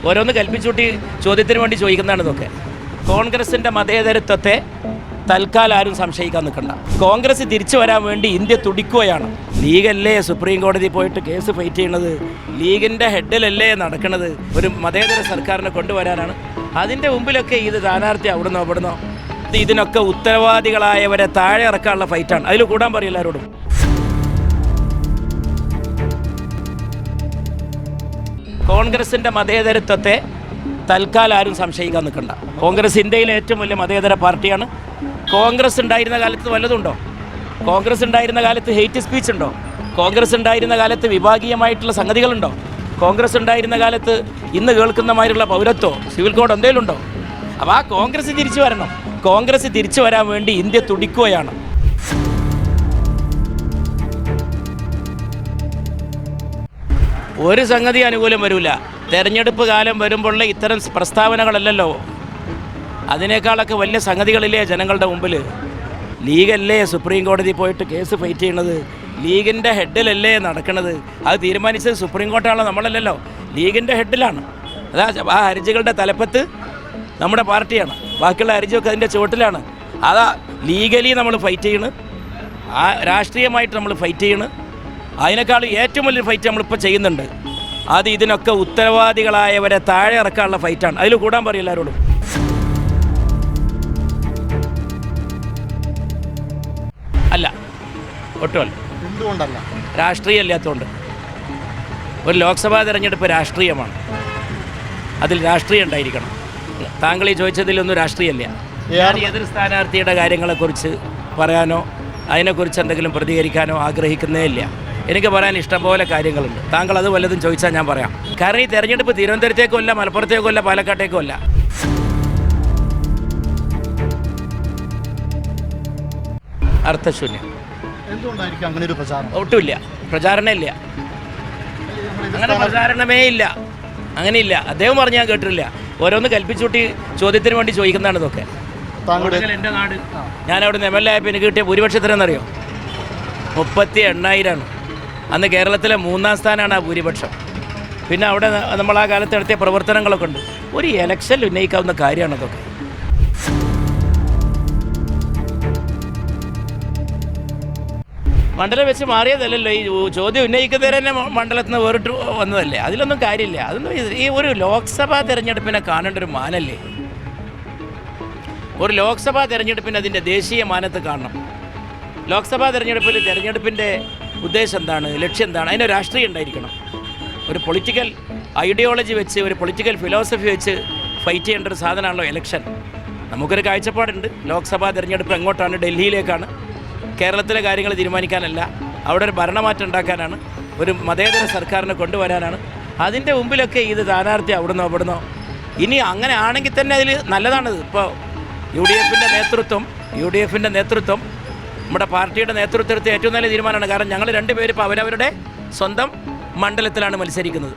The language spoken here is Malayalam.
ഓരോന്ന് കൽപ്പിച്ചൂട്ടി ചോദ്യത്തിന് വേണ്ടി ചോദിക്കുന്നതാണ് ഇതൊക്കെ. കോൺഗ്രസിൻ്റെ മതേതരത്വത്തെ തൽക്കാലം ആരും സംശയിക്കാൻ നിൽക്കണ്ട. കോൺഗ്രസ് തിരിച്ചു വരാൻ വേണ്ടി ഇന്ത്യ തുടിക്കുകയാണ്. ലീഗല്ലേ സുപ്രീം കോടതി പോയിട്ട് കേസ് ഫൈറ്റ് ചെയ്യണത്? ലീഗിൻ്റെ ഹെഡിലല്ലേ നടക്കുന്നത്? ഒരു മതേതര സർക്കാരിനെ കൊണ്ടുവരാനാണ്. അതിൻ്റെ മുമ്പിലൊക്കെ ഇത് സ്ഥാനാർത്ഥി അവിടുന്നോ ഇതിനൊക്കെ ഉത്തരവാദികളായവരെ താഴെ ഇറക്കാനുള്ള ഫൈറ്റാണ്. അതിൽ കൂടാൻ പറയും എല്ലാവരോടും. കോൺഗ്രസിൻ്റെ മതേതരത്വത്തെ തൽക്കാലം ആരും സംശയിക്കാൻ നിൽക്കണ്ട. കോൺഗ്രസ് ഇന്ത്യയിലെ ഏറ്റവും വലിയ മതേതര പാർട്ടിയാണ്. കോൺഗ്രസ് ഉണ്ടായിരുന്ന കാലത്ത് വല്ലതുണ്ടോ? കോൺഗ്രസ് ഉണ്ടായിരുന്ന കാലത്ത് ഹെയ്റ്റ് സ്പീച്ച് ഉണ്ടോ? കോൺഗ്രസ് ഉണ്ടായിരുന്ന കാലത്ത് വിഭാഗീയമായിട്ടുള്ള സംഗതികളുണ്ടോ? കോൺഗ്രസ് ഉണ്ടായിരുന്ന കാലത്ത് ഇന്ന് കേൾക്കുന്ന മാതിരിയുള്ള പൗരത്വോ സിവിൽ കോഡ് എന്തെങ്കിലും ഉണ്ടോ? അപ്പോൾ ആ കോൺഗ്രസ് തിരിച്ചു വരണം. കോൺഗ്രസ് തിരിച്ചു വരാൻ വേണ്ടി ഇന്ത്യ തുടിക്കുകയാണ്. ഒരു സംഗതി അനുകൂലം വരില്ല. തെരഞ്ഞെടുപ്പ് കാലം വരുമ്പോഴുള്ള ഇത്തരം പ്രസ്താവനകളല്ലല്ലോ, അതിനേക്കാളൊക്കെ വലിയ സംഗതികളില്ലേ ജനങ്ങളുടെ മുമ്പിൽ. ലീഗല്ലേ സുപ്രീം കോടതി പോയിട്ട് കേസ് ഫൈറ്റ് ചെയ്യണത്? ലീഗിൻ്റെ ഹെഡിലല്ലേ നടക്കുന്നത്? അത് തീരുമാനിച്ചത് സുപ്രീം കോർട്ടാണല്ലോ, നമ്മളല്ലല്ലോ. ലീഗിൻ്റെ ഹെഡിലാണ്. അതാ ആ ഹർജികളുടെ തലപ്പത്ത് നമ്മുടെ പാർട്ടിയാണ്. ബാക്കിയുള്ള ഹർജിയൊക്കെ അതിൻ്റെ ചുവട്ടിലാണ്. അതാ ലീഗലി നമ്മൾ ഫൈറ്റ് ചെയ്യണ്, ആ രാഷ്ട്രീയമായിട്ട് നമ്മൾ ഫൈറ്റ് ചെയ്യണ്. അതിനേക്കാൾ ഏറ്റവും വലിയൊരു ഫൈറ്റ് നമ്മളിപ്പോൾ ചെയ്യുന്നുണ്ട്. അത് ഇതിനൊക്കെ ഉത്തരവാദികളായവരെ താഴെ ഇറക്കാനുള്ള ഫൈറ്റാണ്. അതിൽ കൂടാൻ പറയും എല്ലാവരോടും. അല്ല, ഒട്ടുമല്ല. എന്തുകൊണ്ടല്ല? രാഷ്ട്രീയം ഇല്ലാത്തതുകൊണ്ട്. ഒരു ലോക്സഭാ തെരഞ്ഞെടുപ്പ് രാഷ്ട്രീയമാണ്. അതിൽ രാഷ്ട്രീയം ഉണ്ടായിരിക്കണം. താങ്കൾ ഈ ചോദിച്ചതിലൊന്നും രാഷ്ട്രീയമല്ല. ഞാൻ എതിർ സ്ഥാനാർത്ഥിയുടെ കാര്യങ്ങളെക്കുറിച്ച് പറയാനോ അതിനെക്കുറിച്ച് എന്തെങ്കിലും പ്രതികരിക്കാനോ ആഗ്രഹിക്കുന്നേ ഇല്ല. എനിക്ക് പറയാൻ ഇഷ്ടംപോലെ കാര്യങ്ങളുണ്ട്. താങ്കൾ അത് വല്ലതും ചോദിച്ചാൽ ഞാൻ പറയാം. കാരണം ഈ തെരഞ്ഞെടുപ്പ് തിരുവനന്തപുരത്തേക്കും അല്ല, മലപ്പുറത്തേക്കും അല്ല, പാലക്കാട്ടേക്കും അല്ല. അർത്ഥശൂന്യം. എന്തുകൊണ്ടായിരിക്കും അങ്ങനെ ഒരു പ്രചാരണം? ഒട്ടുമില്ല, പ്രചാരണമേ ഇല്ല. അങ്ങനെ പ്രചാരണമേ ഇല്ല, അങ്ങനെയില്ല. അദ്ദേഹം പറഞ്ഞ് ഞാൻ കേട്ടിട്ടില്ല. ഓരോന്ന് കൽപ്പിച്ചൂട്ടി ചോദ്യത്തിന് വേണ്ടി ചോദിക്കുന്നതാണ് ഇതൊക്കെ. എൻ്റെ നാട്, ഞാൻ അവിടെ നിന്ന് MLA ആയപ്പോൾ എനിക്ക് കിട്ടിയ ഭൂരിപക്ഷത്തിനെന്നറിയോ? 38,000. അന്ന് കേരളത്തിലെ 3-ാം സ്ഥാനമാണ് ആ ഭൂരിപക്ഷം. പിന്നെ അവിടെ നമ്മൾ ആ കാലത്ത് നടത്തിയ പ്രവർത്തനങ്ങളൊക്കെ ഉണ്ട്. ഒരു ഇലക്ഷനിൽ ഉന്നയിക്കാവുന്ന കാര്യമാണ് അതൊക്കെ. മണ്ഡലം വെച്ച് മാറിയതല്ലല്ലോ. ഈ ചോദ്യം ഉന്നയിക്കുന്നവരെ തന്നെ മണ്ഡലത്തിൽ നിന്ന് വേറിട്ട് വന്നതല്ലേ. അതിലൊന്നും കാര്യമില്ല. അതൊന്നും ഈ ഒരു ലോക്സഭാ തെരഞ്ഞെടുപ്പിനെ കാണേണ്ട ഒരു മാനല്ലേ. ഒരു ലോക്സഭാ തെരഞ്ഞെടുപ്പിന് അതിൻ്റെ ദേശീയ മാനത്ത് കാണണം. ലോക്സഭാ തെരഞ്ഞെടുപ്പിൻ്റെ ഉദ്ദേശം എന്താണ്, ലക്ഷ്യം എന്താണ്? അതിന് രാഷ്ട്രീയം ഉണ്ടായിരിക്കണം. ഒരു പൊളിറ്റിക്കൽ ഐഡിയോളജി വെച്ച്, ഒരു പൊളിറ്റിക്കൽ ഫിലോസഫി വെച്ച് ഫൈറ്റ് ചെയ്യേണ്ട ഒരു സാധനമാണല്ലോ ഇലക്ഷൻ. നമുക്കൊരു കാഴ്ചപ്പാടുണ്ട്. ലോക്സഭാ തെരഞ്ഞെടുപ്പ് എങ്ങോട്ടാണ്? ഡൽഹിയിലേക്കാണ്. കേരളത്തിലെ കാര്യങ്ങൾ തീരുമാനിക്കാനല്ല, അവിടെ ഒരു ഭരണമാറ്റം ഉണ്ടാക്കാനാണ്, ഒരു മതേതര സർക്കാരിനെ കൊണ്ടുവരാനാണ്. അതിൻ്റെ മുമ്പിലൊക്കെ ഇത് സ്ഥാനാർത്ഥി അവിടുന്നോ. ഇനി അങ്ങനെ ആണെങ്കിൽ തന്നെ അതിൽ നല്ലതാണിത്. ഇപ്പോൾ യു ഡി എഫിൻ്റെ നേതൃത്വം നമ്മുടെ പാർട്ടിയുടെ നേതൃത്വത്തിൽ ഏറ്റവും നല്ല തീരുമാനമാണ്. കാരണം ഞങ്ങൾ രണ്ടുപേരും ഇപ്പോൾ അവരവരുടെ സ്വന്തം മണ്ഡലത്തിലാണ് മത്സരിക്കുന്നത്.